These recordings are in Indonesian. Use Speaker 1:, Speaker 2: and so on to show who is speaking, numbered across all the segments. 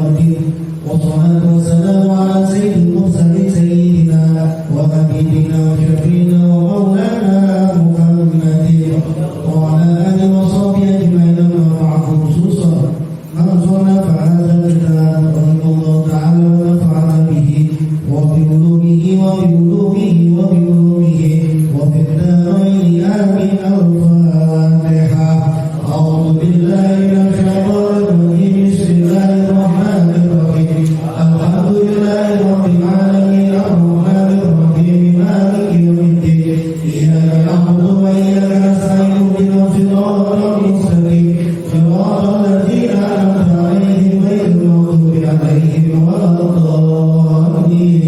Speaker 1: الدين والصلاة والسلام على سيد المرسلين سيدنا وحبيبنا وشفينا ومولانا محمد وعلى آله وصحبه أجمعين ومعه خصوصا من صنف هذا الكتاب رحمه الله تعالى ونفعنا به وبعلومه وفي الدارين آمين. الفاتحة. أعوذ بالله من الشيطان الرجيم. بسم الله الرحمن الرحيم. الحمد لله رب العالمين الرحمن الرحيم مالك يوم الدين. إياك نعبد وإياك نستعين اهدنا الصراط المستقيم صراط الذين أنعمت عليهم غير المغضوب عليهم ولا الضالين.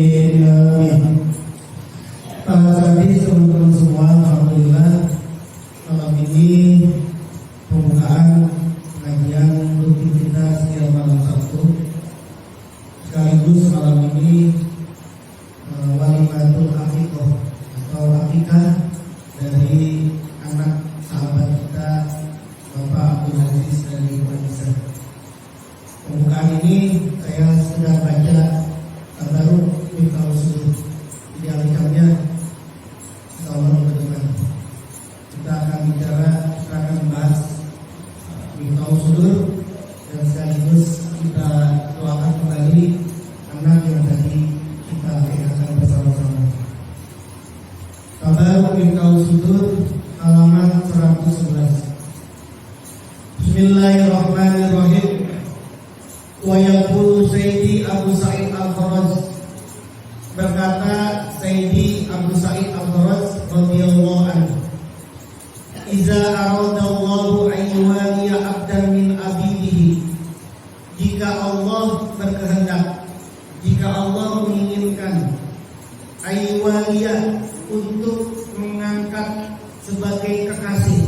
Speaker 1: آمين. Tadi teman-teman semua, alhamdulillah malam ini pembukaan pengajian rutin kita setiap malam Sabtu, sekaligus malam ini walimatul aqiqah atau akikah dari anak sahabat kita Bapak Abdul Aziz dari Indonesia. Pembukaan ini saya sudah baca tabaruk Miftahul Sudur, dialihkannya Allah bagaimana. Kita akan bicara, kita akan membahas Miftahul Sudur dan sekaligus kita doakan kembali anak yang tadi kita peringatan bersama-sama. Tabaruk Miftahul Sudur halaman 111. Bismillahirrahmanirrahim. Wa yaqulu Sayyidi Abu Sa'id Al-Kharaj, berkata Sayyidi Abu Sa'id Al-Kharaj radhiyallahu anhu, "Iza aradallahu an yuwaliya 'abdan min 'abidihi." Jika Allah berkehendak, jika Allah menginginkan ayyuwaliya, untuk mengangkat sebagai kekasih,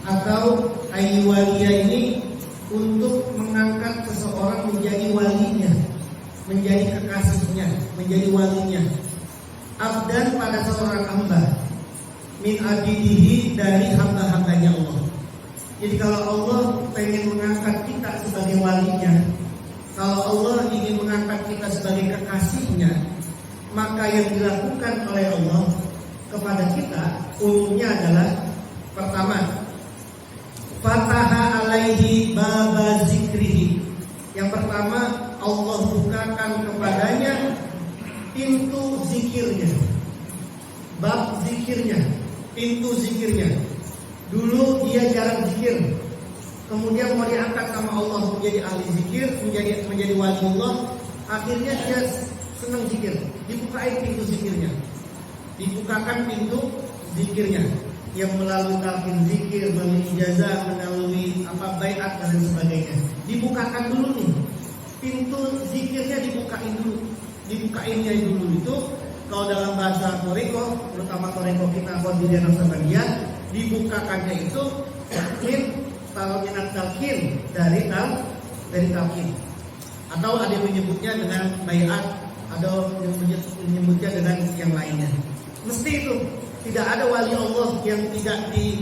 Speaker 1: atau ayyuwaliya ini untuk mengangkat seseorang menjadi walinya, menjadi kekasihnya, menjadi walinya. Abdan pada seorang hamba, min abidihi, dari hamba-hambanya Allah. Jadi kalau Allah pengen mengangkat kita sebagai walinya, kalau Allah ingin mengangkat kita sebagai kekasihnya, maka yang dilakukan oleh Allah kepada kita umumnya adalah pertama, fataha alaihi baba zikrihi. Yang pertama, Allah bukakan kepadanya pintu zikirnya, bab zikirnya, pintu zikirnya. Dulu dia jarang zikir, kemudian mau diangkat sama Allah menjadi ahli zikir, menjadi wali Allah. Akhirnya dia senang zikir, dibukain pintu zikirnya, dibukakan pintu zikirnya, yang melalui talqin zikir, melalui ijazah, melalui baiat dan sebagainya. Dibukakan dulu nih pintu zikirnya, dibukainnya dulu. Itu kalau dalam bahasa Toriko, terutama Toriko kita Qadiriyah Naqsabandiyah, dibukakannya itu minat talqin, dari talqin, atau ada yang menyebutnya dengan baiat, atau yang menyebutnya dengan yang lainnya. Mesti itu, tidak ada wali Allah yang tidak di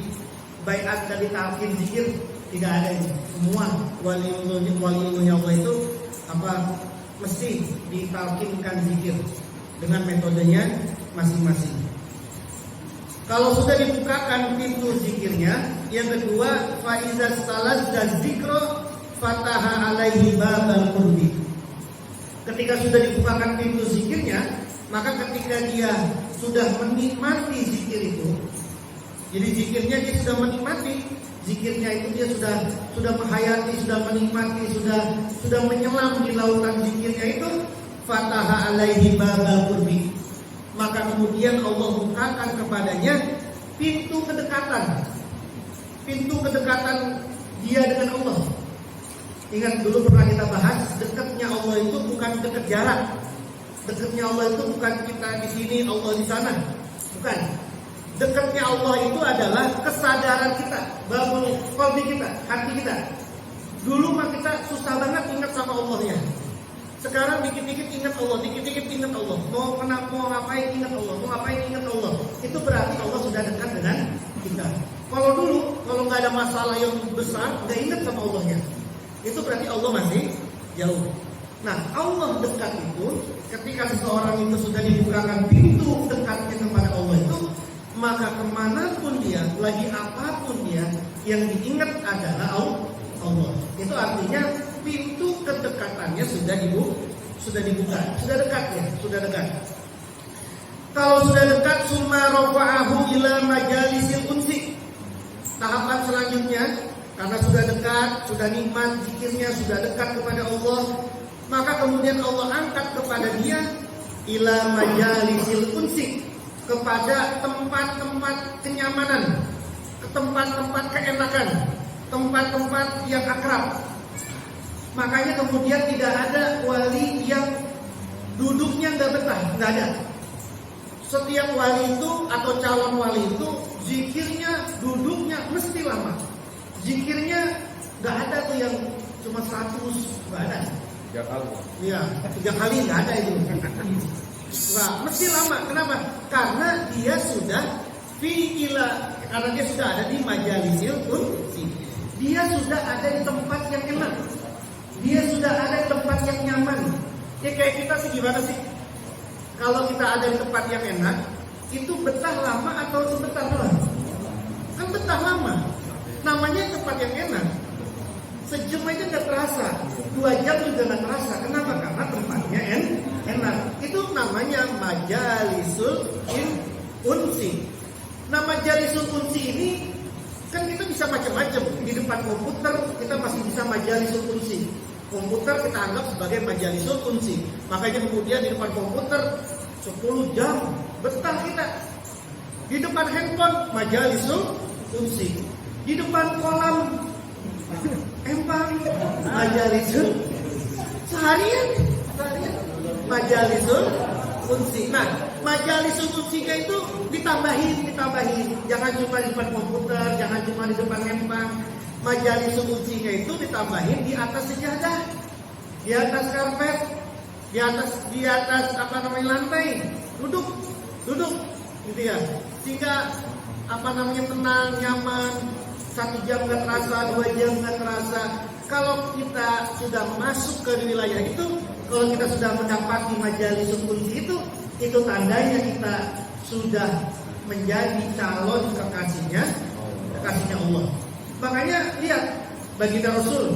Speaker 1: baiat dari talqin zikir, tidak ada itu. Semua wali Allah itu mesti ditalkinkan zikir dengan metodenya masing-masing. Kalau sudah dibukakan pintu zikirnya, yang kedua, faiza salazza zikro fataha alaihi babal qurbi. Ketika sudah dibukakan pintu zikirnya, maka ketika dia sudah menikmati zikir itu, jadi zikirnya dia sudah menikmati, zikirnya itu dia sudah menghayati, sudah menikmati, sudah menyelam di lautan zikirnya itu, fataha alaihi babal qurbi. Maka kemudian Allah bukakan kepadanya pintu kedekatan dia dengan Allah. Ingat dulu pernah kita bahas, dekatnya Allah itu bukan dekat jarak. Dekatnya Allah itu bukan kita di sini, Allah di sana. Bukan. Dekatnya Allah itu adalah kesadaran kita, babul qalbi kita, hati kita. Dulu mah kita susah banget ingat sama Allahnya. Sekarang dikit-dikit ingat Allah, dikit-dikit ingat Allah. Mau ngapain ingat Allah, mau ngapain ingat Allah. Itu berarti Allah sudah dekat dengan kita. Kalau dulu, kalau nggak ada masalah yang besar, nggak ingat sama Allahnya, itu berarti Allah jauh. Nah, Allah dekat itu ketika seseorang itu sudah dibukakan pintu dekatnya kepada Allah itu, maka kemanapun dia, lagi apapun dia, yang diingat adalah Allah. Itu artinya pintu kedekatannya sudah dibuka, sudah dekat ya, sudah dekat. Kalau sudah dekat, summa rafa'ahu ila majalisil unsi. Tahapan selanjutnya, karena sudah dekat, sudah nikmat zikirnya, sudah dekat kepada Allah, maka kemudian Allah angkat kepada dia ila majalisil unsi, kepada tempat-tempat kenyamanan, ke tempat-tempat keenakan, tempat-tempat yang akrab. Makanya kemudian tidak ada wali yang duduknya nggak betah, nggak ada. Setiap wali itu atau calon wali itu zikirnya, duduknya mesti lama. Zikirnya nggak ada tuh yang cuma 100, nggak ada.
Speaker 2: 3 kali.
Speaker 1: Iya, 3 kali nggak ada itu. Nah, mesti lama. Kenapa? Karena dia sudah karena dia sudah ada di majalisil unsi. Dia sudah ada di tempat yang enak. Dia sudah ada di tempat yang nyaman. Ya kayak kita sih gimana sih? Kalau kita ada di tempat yang enak, itu betah lama atau sebentar doang? Kan betah lama. Namanya tempat yang enak. Sejam aja nggak terasa, 2 jam juga nggak terasa. Kenapa? Karena tempatnya enak. Itu namanya majalisul unsi. Nah, majalisul unsi ini kan kita bisa macam-macam. Di depan komputer kita masih bisa majalisul unsi. Komputer kita anggap sebagai majalisul unsi. Makanya kemudian di depan komputer 10 jam betah kita. Di depan handphone majalisul unsi. Di depan kolam empang majalisul seharian majalisul unsi. Nah, majalisul unsinya itu ditambahin. Jangan cuma di depan komputer, jangan cuma di depan empang. Majalisul unsinya itu ditambahin di atas sejadah, di atas karpet, di atas lantai, duduk, gitu ya. Sehingga tenang, nyaman. 1 jam nggak terasa, 2 jam nggak terasa. Kalau kita sudah masuk ke wilayah itu, kalau kita sudah mendapati majalisul unsi itu tandanya kita sudah menjadi calon kekasihnya Allah. Makanya lihat baginda Rasul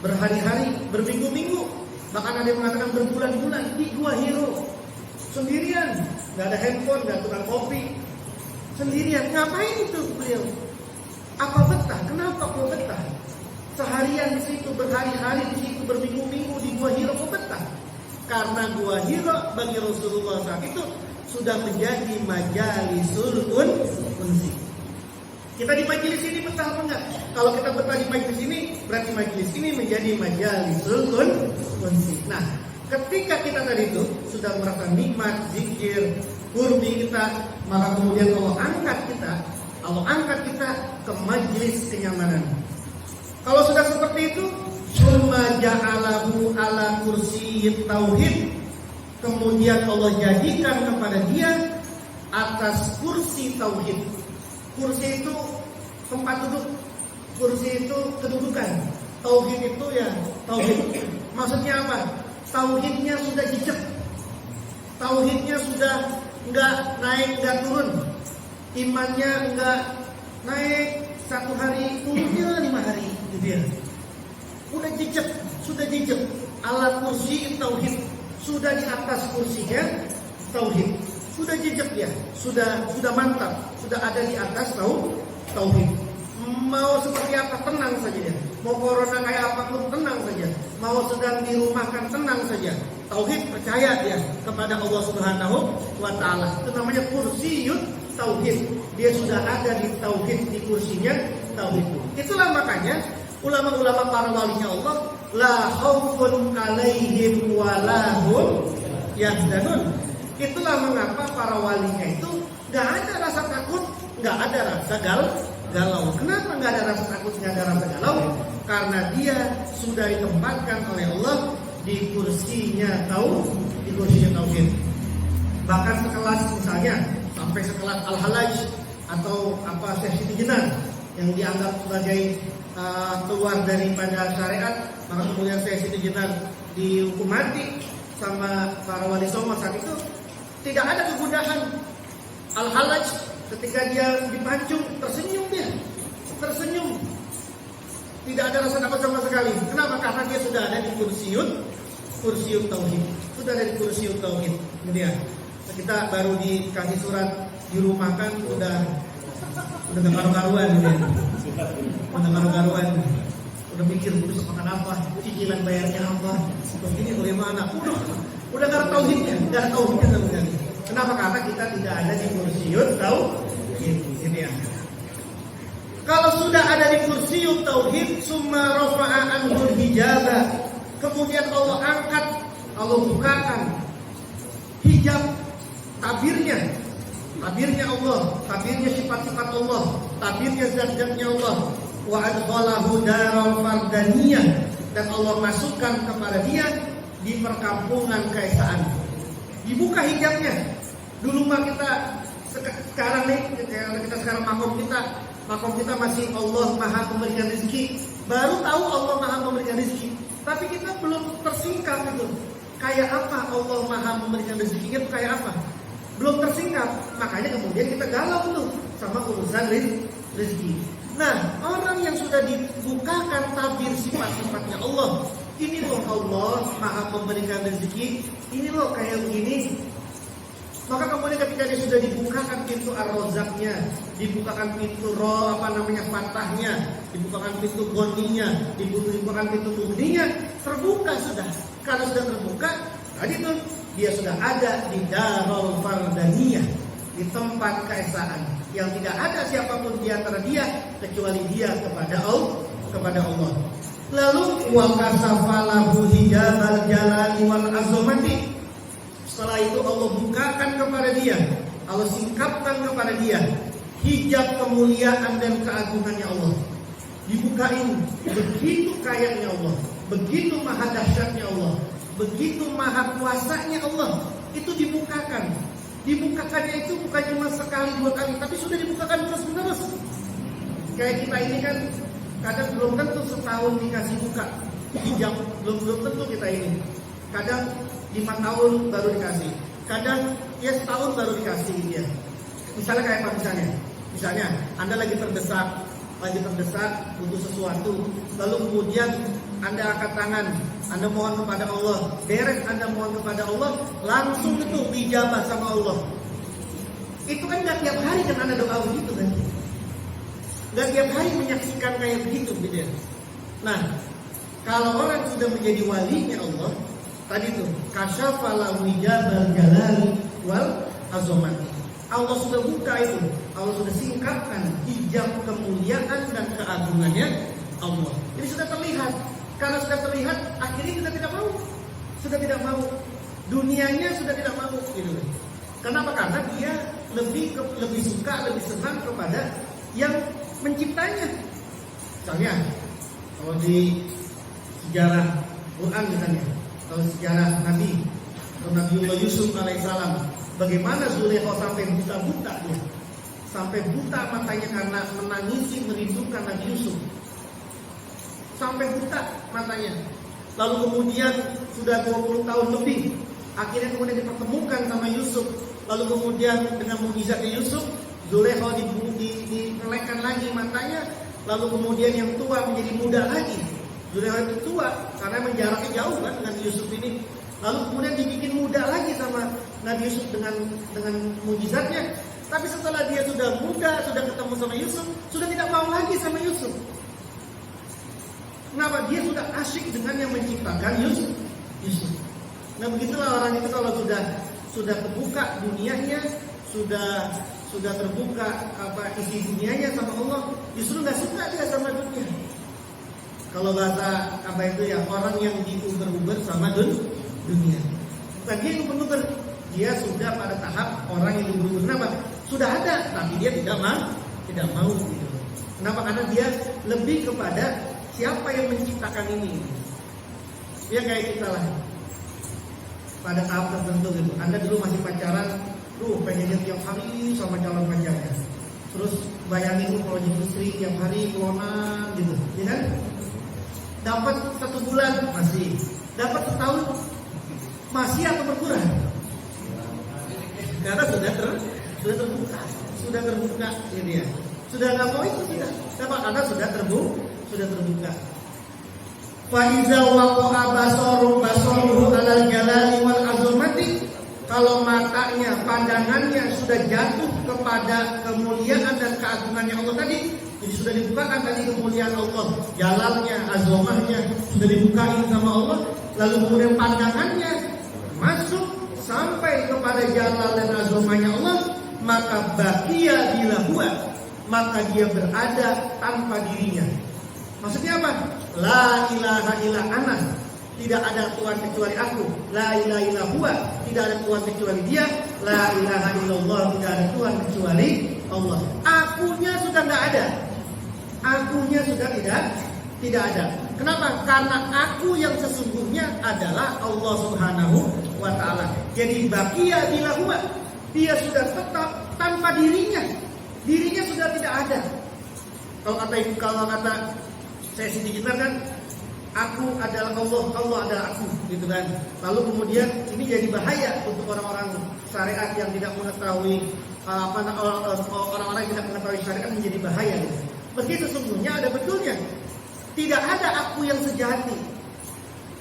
Speaker 1: berhari-hari, berminggu-minggu, bahkan ada yang mengatakan berbulan-bulan di Gua Hiro sendirian, nggak ada handphone, nggak tukang kopi, sendirian. Ngapain itu beliau? Apa betah? Kenapa kok betah? Seharian di situ, berhari-hari di situ, berminggu-minggu di Gua Hiro kok betah? Karena Gua Hiro bagi Rasulullah saat itu sudah menjadi majalisul unsi. Kita di majelis ini betah apa enggak? Kalau kita betah di majelis ini, berarti majelis ini menjadi majalisul unsi. Nah, ketika kita tadi itu sudah merasa nikmat, zikir, kurbi kita, maka kemudian Allah angkat kita ke majelis kenyamanan. Kalau sudah seperti itu, summa ja'alahu ala kursiyyit tauhid. Kemudian Allah jadikan kepada dia atas kursi tauhid. Kursi itu tempat duduk, kursi itu kedudukan. Tauhid itu ya tauhid. Maksudnya apa? Tauhidnya sudah jejak. Tauhidnya sudah enggak naik, enggak turun. Imannya enggak naik 1 hari, turunnya 5 hari, gitu ya. Sudah jejak. Ala kursi tauhid, sudah di atas kursinya tauhid. Sudah jejak dia, sudah mantap, sudah ada di atas tauhid. Mau seperti apa tenang saja dia. Mau corona kayak apapun tenang saja. Mau sedang dirumahkan tenang saja. Tauhid, percaya dia kepada Allah Subhanahu wa taala. Itu namanya kursiyut tauhid. Dia sudah ada di tauhid, di kursinya tauhid. Itulah makanya ulama-ulama para walinya Allah la khaufun alaihim wa lahum yahzanun. Itulah mengapa para walinya itu nggak ada rasa takut, nggak ada rasa galau. Kenapa nggak ada rasa takut, nggak ada rasa galau? Karena dia sudah ditempatkan oleh Allah di kursinya tauhid. Bahkan sekelas misalnya sampai sekelas Al-Halaj atau Syekh Siti Jenar yang dianggap sebagai keluar daripada syariat, maka kemudian saya Siti Jenar dihukum mati sama para wali songo saat itu. Tidak ada kegundahan. Al-Halaj ketika dia dipancung tersenyum dia, tersenyum. Tidak ada rasa takut sama sekali. Kenapa? Karena dia sudah ada di kursiut tauhid. Sudah ada di kursiut tauhid. Kemudian kita baru dikasih surat dirumahkan udah gak karu-karuan gitu. Udah karu-karuan. Udah mikir terus makan apa, cicilan bayarnya apa, begini bagaimana. Udah gak ada tauhidnya, gak ada tauhidnya sama sekali. Kenapa? Karena kita tidak ada di kursiut tauhid. Ini ya. Kalau sudah ada di kursiut tauhid, summa rafa'a anhul hijaba, kemudian Allah angkat, Allah bukakan hijab tabirnya Allah, tabirnya sifat-sifat Allah, tabirnya zat-zatnya Allah. Wa adkhalahu daral fardaniyah, dan Allah masukkan kepada dia di perkampungan keesaan. Dibuka hijabnya. Dulu mah kita sekarang nih, kita sekarang makom kita masih Allah Maha memberikan rezeki. Baru tahu Allah Maha memberikan rezeki. Tapi kita belum tersingkap itu. Kayak apa Allah Maha memberikan rezekinya itu kayak apa? Belum tersingkap. Makanya kemudian kita galau tuh sama urusan rezeki. Nah, orang yang sudah dibukakan tabir sifat-sifatnya Allah, ini loh Allah Maha memberikan rezeki, ini loh kayak begini. Maka kemudian ketika dia sudah dibukakan pintu ar-rozaknya, dibukakan pintu fatahnya, dibukakan pintu goninya, dibukakan pintu mugninya, terbuka sudah. Kalau sudah terbuka, tadi tuh dia sudah ada di darul fardaniyah, di tempat keesaan yang tidak ada siapapun di antara dia kecuali dia kepada Allah. Lalu wa kasafalahu hijabal jalali wal azamati. Setelah itu Allah bukakan kepada dia, Allah singkapkan kepada dia hijab kemuliaan dan keagungannya Allah. Dibukain, begitu kayanya Allah, begitu maha dahsyatnya Allah, begitu maha kuasanya Allah. Itu dibukakan. Dibukakannya itu bukan cuma sekali dua kali, tapi sudah dibukakan terus-menerus. Kayak kita ini kan kadang belum tentu setahun dikasih buka hijab, belum tentu kita ini. Kadang 5 tahun baru dikasih, kadang ya setahun baru dikasih dia. Misalnya kayak apa misalnya Anda lagi terdesak butuh sesuatu, lalu kemudian Anda angkat tangan, Anda mohon kepada Allah, beres Anda mohon kepada Allah, langsung itu dijabah sama Allah. Itu kan gak tiap hari kan Anda doa begitu kan? Gak tiap hari menyaksikan kayak begitu gitu ya. Nah, kalau orang sudah menjadi walinya Allah, tadi tuh kasyafalahu hijabal jalali wal azamati. Allah sudah buka itu, Allah sudah singkapkan hijab kemuliaan dan keagungannya Allah. Ini sudah terlihat. Karena sudah terlihat, akhirnya kita sudah tidak mau. Dunianya sudah tidak mau gitu. Kenapa? Karena dia lebih suka, lebih senang kepada yang menciptanya. Misalnya kalau di sejarah Quran misalnya, kalau sejarah Nabiullah Yusuf alaihissalam, bagaimana Zulaikha sampai buta dia, sampai buta matanya karena menangisi merindukan Nabi Yusuf, sampai buta matanya. Lalu kemudian sudah 20 tahun lebih, akhirnya kemudian dipertemukan sama Yusuf. Lalu kemudian dengan mukjizatnya Yusuf, Zulaikha dikelekkan lagi matanya. Lalu kemudian yang tua menjadi muda lagi. Zulaikha itu tua karena menjaraknya jauh kan dengan Yusuf ini. Lalu kemudian dibikin muda lagi sama Nabi Yusuf dengan mukjizatnya. Tapi setelah dia sudah muda, sudah ketemu sama Yusuf, sudah tidak mau lagi sama Yusuf. Kenapa? Dia sudah asyik dengan yang menciptakan Yusuf. Nah begitulah orang itu kalau sudah terbuka dunianya, sudah terbuka isi dunianya sama Allah, justru nggak suka dia sama dunia. Kalau bahasa ya orang yang diuber-uber sama dunia. Bukan dia yang uber-uber, dia sudah pada tahap orang yang diuber-uber. Kenapa? Sudah ada, tapi dia tidak mau. Gitu. Kenapa? Karena dia lebih kepada siapa yang menciptakan ini. Ya kayak kita lah. Pada tahap tertentu gitu. Anda dulu masih pacaran, pengennya tiap hari sama calon pacarnya. Terus bayangin tuh kalau jadi istri tiap hari kelonan gitu, ya kan? Dapat 1 bulan masih, dapat setahun masih atau berkurang? Karena sudah terbuka, ini ya. Sudah nggak mau itu tidak, kenapa? Karena sudah terbuka. Faiza waqa'a basaruhu alal jalali wal azamati. Kalau matanya, pandangannya sudah jatuh kepada kemuliaan dan keagungannya Allah tadi, jadi sudah dibukakan tadi kemuliaan Allah, jalalnya, azamahnya sudah dibukain sama Allah, lalu kemudian pandangannya masuk sampai kepada jalal dan azamahnya Allah, maka baqiya bila huwa, maka dia berada tanpa dirinya. Maksudnya apa? La ilaha illa ana, tidak ada Tuhan kecuali aku. La ilaha illa huwa, tidak ada Tuhan kecuali dia. La ilaha illallah, tidak ada Tuhan kecuali Allah. Akunya sudah tidak ada. Akunya sudah tidak ada. Kenapa? Karena aku yang sesungguhnya adalah Allah Subhanahu wa taala. Jadi baqiya bila huwa, dia sudah tetap tanpa dirinya. Dirinya sudah tidak ada. Kalau kata saya sedikit kan, aku adalah Allah, Allah adalah aku, gitu kan. Lalu kemudian ini jadi bahaya untuk orang-orang syariat yang tidak mengetahui orang-orang yang tidak mengetahui syariat, menjadi bahaya. Gitu. Meski sesungguhnya ada betulnya. Tidak ada aku yang sejati.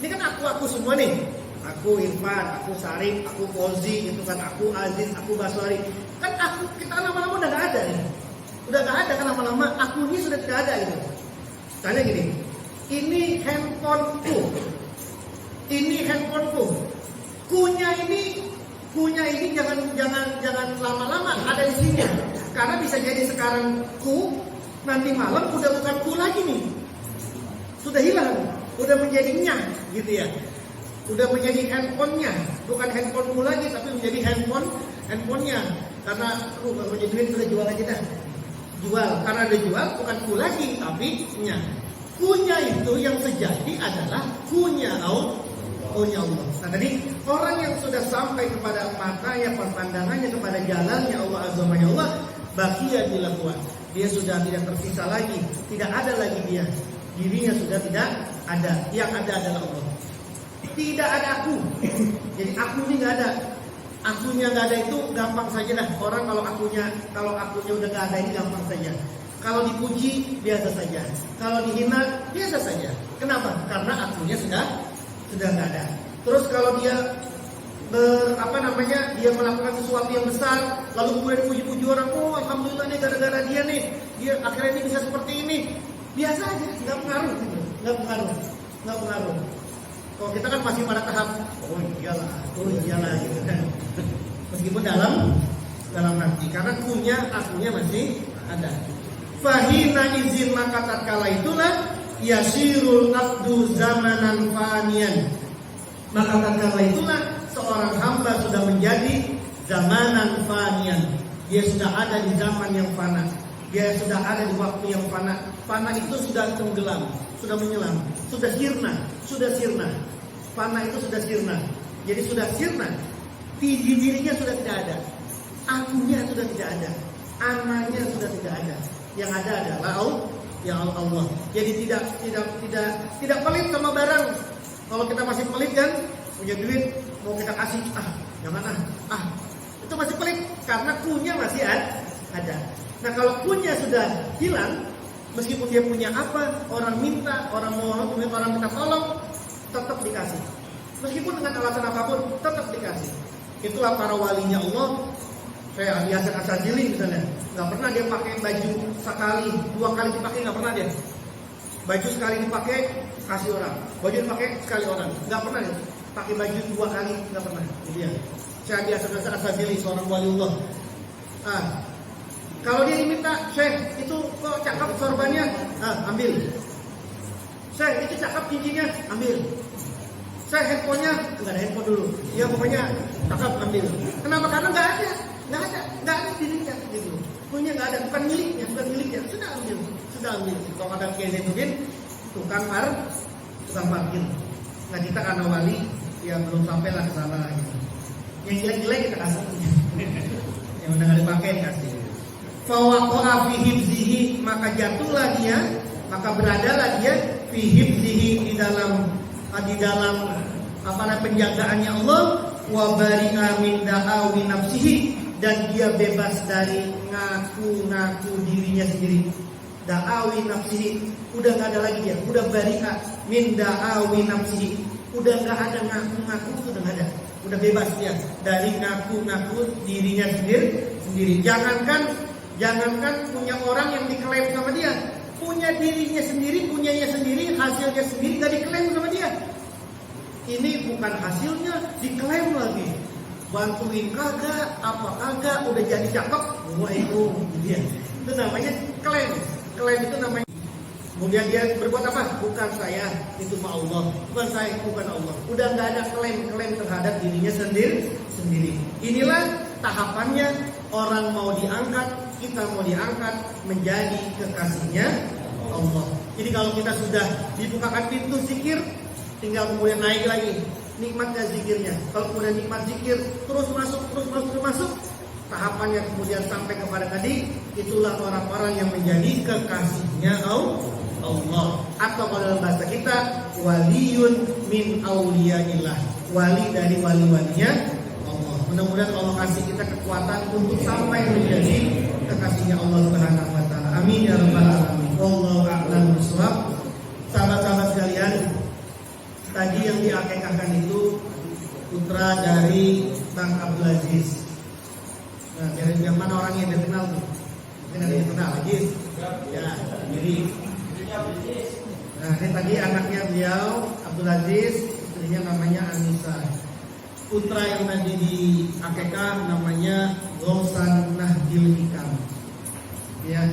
Speaker 1: Ini kan aku semua nih. Aku Irfan, aku Sarif, aku Fauzi, gitu kan. Aku Aziz, aku Baswari. Kan aku, kita lama-lama udah gak ada nih. Udah gak ada kan lama-lama. Aku ini sudah tidak ada gitu. Tanya gini, ini handphoneku, kunya ini jangan lama-lama ada di sini, karena bisa jadi sekarang ku, nanti malam udah bukan ku lagi nih, sudah hilang, udah menjadi nya, gitu ya, udah menjadi handphonenya, bukan handphoneku lagi, tapi menjadi handphonenya, karena kalau punya duit sudah jual aja dah. Jual, karena ada jual bukan ku lagi tapi nya. Kunya itu yang sejati adalah kunya Allah. Nah tadi orang yang sudah sampai kepada matanya, pandangannya kepada jalannya Allah azamanya Allah, baqiya bila huwa, dia sudah tidak tersisa lagi, tidak ada lagi dia. Dirinya sudah tidak ada, yang ada adalah Allah. Tidak ada aku. Jadi aku ini nggak ada. Akunya nggak ada itu gampang saja lah. Orang kalau akunya udah nggak ada ini gampang saja. Kalau dipuji biasa saja. Kalau dihina biasa saja. Kenapa? Karena akunya sudah nggak ada. Terus kalau dia dia melakukan sesuatu yang besar, lalu kemudian puji-puji orang, oh alhamdulillah nih gara-gara dia nih, dia akhirnya ini bisa seperti ini. Biasa aja, nggak pengaruh gitu. Nggak pengaruh. Kalau kita kan masih pada tahap oh iyalah gitu kan. Meskipun dalam hati, karena akunya masih ada. Fahina izin maka tatkala itulah yasirul abdu zamanan fanian. Maka tatkala itulah seorang hamba sudah menjadi zamanan fanian. Dia sudah ada di zaman yang fana. Dia sudah ada di waktu yang fana. Fana itu sudah tenggelam, sudah menyelam, sudah sirna. Fana itu sudah sirna. Jadi sudah sirna. Dirinya sudah tidak ada. Akunya sudah tidak ada. Anaknya sudah tidak ada. Yang ada adalah Allah. Jadi tidak pelit sama barang. Kalau kita masih pelit kan, punya duit mau kita kasih, jangan itu masih pelit karena kunya masih ada. Nah kalau kunya sudah hilang, meskipun dia punya apa, orang minta, orang minta tolong, tetap dikasih. Meskipun dengan alasan apapun, tetap dikasih. Itulah para walinya Allah. Kayak Hasan Asyadzili misalnya, nggak pernah dia pakai baju sekali, 2 kali dipakai, nggak pernah dia. Baju sekali dipakai kasih orang, baju dipakai sekali orang, nggak pernah dia. Pakai baju 2 kali, nggak pernah. Itu dia. Syekh Hasan Asyadzili, seorang waliullah. Kalau dia diminta, Syekh itu kok cakep sorbannya, ambil. Syekh itu cakep cincinnya, ambil. Syekh handphonenya, nggak ada handphone dulu. Ya pokoknya cakep, ambil. Kenapa? Karena nggak ada dirinya gitu. Punya nggak ada, bukan miliknya, sudah ambil. Kalau ada Kiai Zainuddin, tukang parkir. Nah kita karena wali, ya belum sampai lah ke sana gitu. Yang jelek-jelek kita kasih. Yang udah nggak dipakai kasih. Fawaqa'a fi hifzihi, maka jatuhlah dia, maka beradalah dia fi hifzihi, di dalam penjagaannya Allah, wa bari'a min da'awi nafsihi, dan dia bebas dari ngaku-ngaku dirinya sendiri. Da'awi nafsihi, udah nggak ada lagi dia, udah bari'a min da'awi nafsihi, udah nggak ada ngaku-ngaku, udah nggak ada, udah bebas dia dari ngaku-ngaku dirinya sendiri. Jangankan punya orang yang diklaim sama dia, punya dirinya sendiri, punyanya sendiri, hasilnya sendiri nggak diklaim sama dia. Ini bukan hasilnya, diklaim lagi. Bantuin kagak, apa kagak, udah jadi cakep, semua itu dia. Itu namanya klaim. Klaim itu namanya. Kemudian dia berbuat apa? Bukan saya, itu mah Allah. Bukan saya, bukan Allah. Udah nggak ada klaim terhadap dirinya sendiri. Inilah tahapannya orang mau diangkat, kita mau diangkat menjadi kekasihnya Allah. Jadi kalau kita sudah dibukakan pintu zikir, tinggal kemudian naik lagi. Nikmatnya zikirnya. Kalau kemudian nikmat zikir terus masuk, tahapannya kemudian sampai kepada tadi, itulah orang-orang yang menjadi kekasihnya Allah. Atau kalau dalam bahasa kita, waliyun min auliyaillah, wali dari wali-walinya Allah. Mudah-mudahan Allah kasih kita kekuatan untuk sampai menjadi kekasihnya Allah Subhanahu wa taala. Amin ya rabbal alamin. Wallahu a'lam bishawab. Sahabat-sahabat sekalian, tadi yang diakekahkan itu putra dari Bang Abdul Aziz. Nah, dari yang mana orangnya yang kenal tuh? Mungkin ada yang kenal lagi. Ya, jadi. Nah, ini tadi anaknya beliau Abdul Aziz, istrinya namanya Anissa. Putra yang tadi di akekah namanya Ghausan Nahdil Hikam. Ya,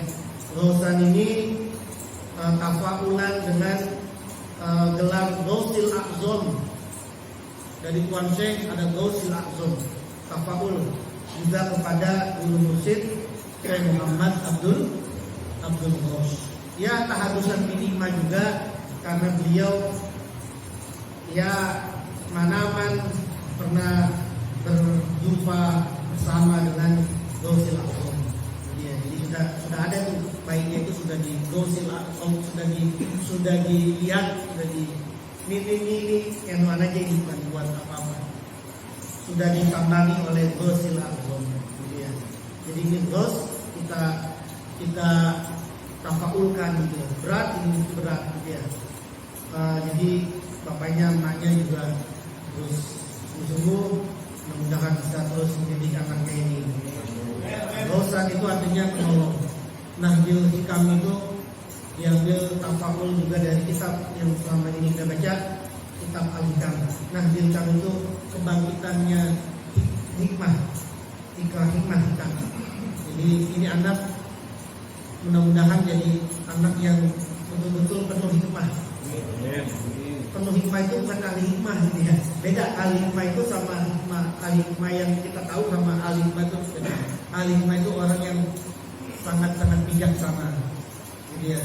Speaker 1: Ghausan ini tafaulan dengan gelar Ghausil A'zam. Dari Tuan Syekh ada Ghausil A'zam. Tafaul juga kepada guru mursyid Syekh Muhammad Abdul Ghaus. Ya, tahadusan binikmah juga karena beliau ya manaman pernah berjumpa bersama dengan Ghausil A'zam. Ya, jadi sudah ada tuh baiknya itu sudah di Ghausil A'zam, sudah dilihat, sudah di ini yang mana aja ini bukan buat apa-apa. Sudah disambangi oleh Ghausil A'zam. Ya. Jadi ini Ghaus kita tafaulkan gitu. Berat gitu ya. Jadi bapaknya emaknya juga terus sungguh mudah-mudahan bisa terus mendidik anaknya ini. Ghausan itu artinya penolong. Nahdil Hikam itu diambil tafaul juga dari kitab yang selama ini kita baca, kitab Al-Hikam. Nahdil Hikam itu kebangkitannya hikmah, hikmah. Jadi ini anak mudah-mudahan jadi anak yang betul-betul penuh hikmah. Penuh hikmah itu bukan ahli hikmah gitu ya. Beda, ahli hikmah itu sama hikmah. Ahli hikmah yang kita tahu sama ahli hikmah itu beda. Ahli hikmah itu orang yang sangat-sangat bijaksana. Jadi ya,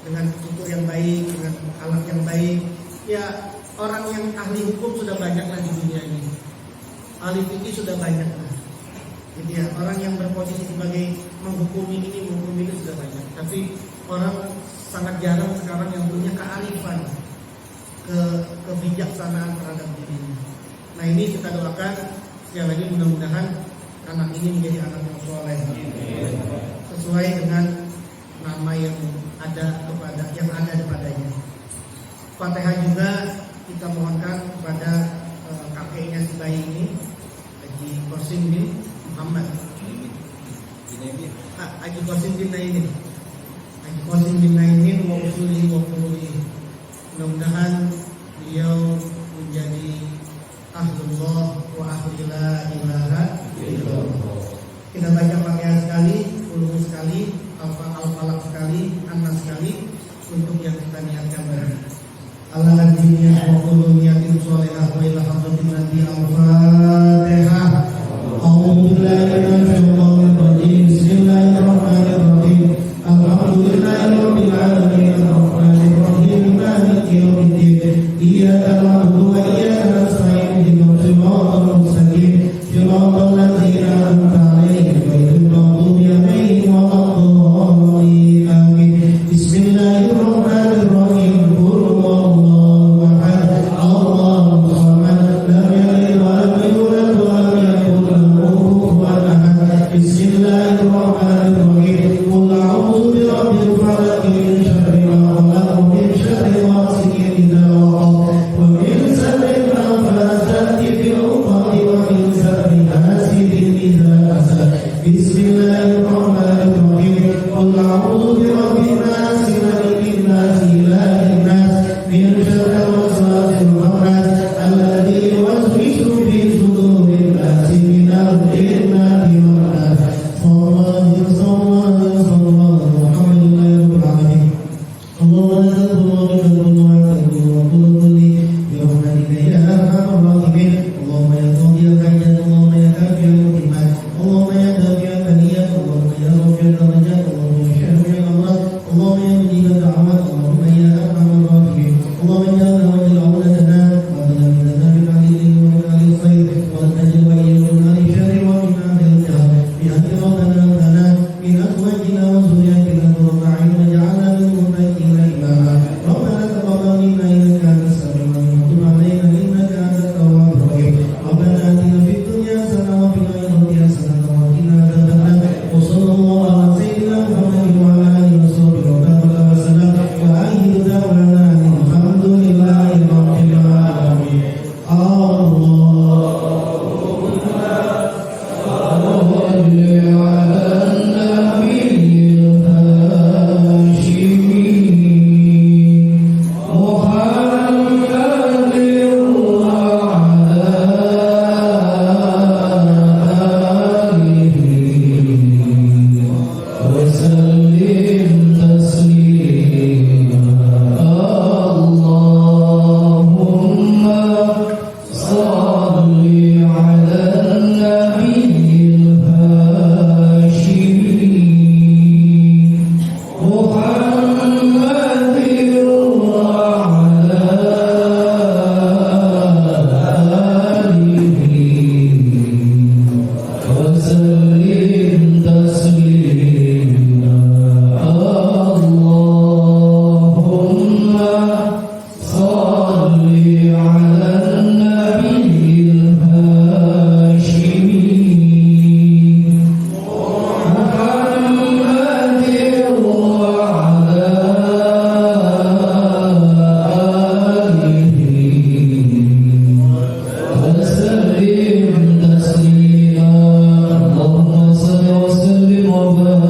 Speaker 1: dengan tutur yang baik, dengan akhlak yang baik. Ya, orang yang ahli hukum sudah banyak lah di dunia ini. Ahli fikih sudah banyak lah. Jadi ya, orang yang berposisi sebagai menghukumi ini sudah banyak. Tapi orang sangat jarang sekarang yang punya kearifan, kebijaksanaan terhadap dirinya. Nah, ini kita doakan sekali lagi, mudah-mudahan anak ini menjadi anak yang soleh, sesuai dengan nama yang ada kepadanya. Fatihah juga kita mohonkan kepada kakeknya si bayi ini, Haji Qasim bin Muhammad. Haji Qasim bin Naimin. Haji Qasim bin Naimin wa usulihi wa furu'ihi. Mudah-mudahan beliau menjadi ahlullah wa ahli la ilaha illallah. Kita baca Fatihah sekali, ulum sekali, al-falaq sekali, an-nas sekali, untuk yang kita niatkan tadi. Al-Hadiyah wa kullu niyatin sholihah wa ila hadratin nabi al-Fatihah. A'udzu billahi minasyaitonir rajim. Bismillahirrahmanirrahim. Alhamdulillahirabbil alamin arrahmanir rahim maliki yaumiddin. Iyyaka na'budu wa iyyaka nasta'in. Ihdinas siratal mustaqim. Siratal ladzina an'amta 'alaihim ghairil maghdubi 'alaihim
Speaker 2: Allahumma salli wa sallim wa barik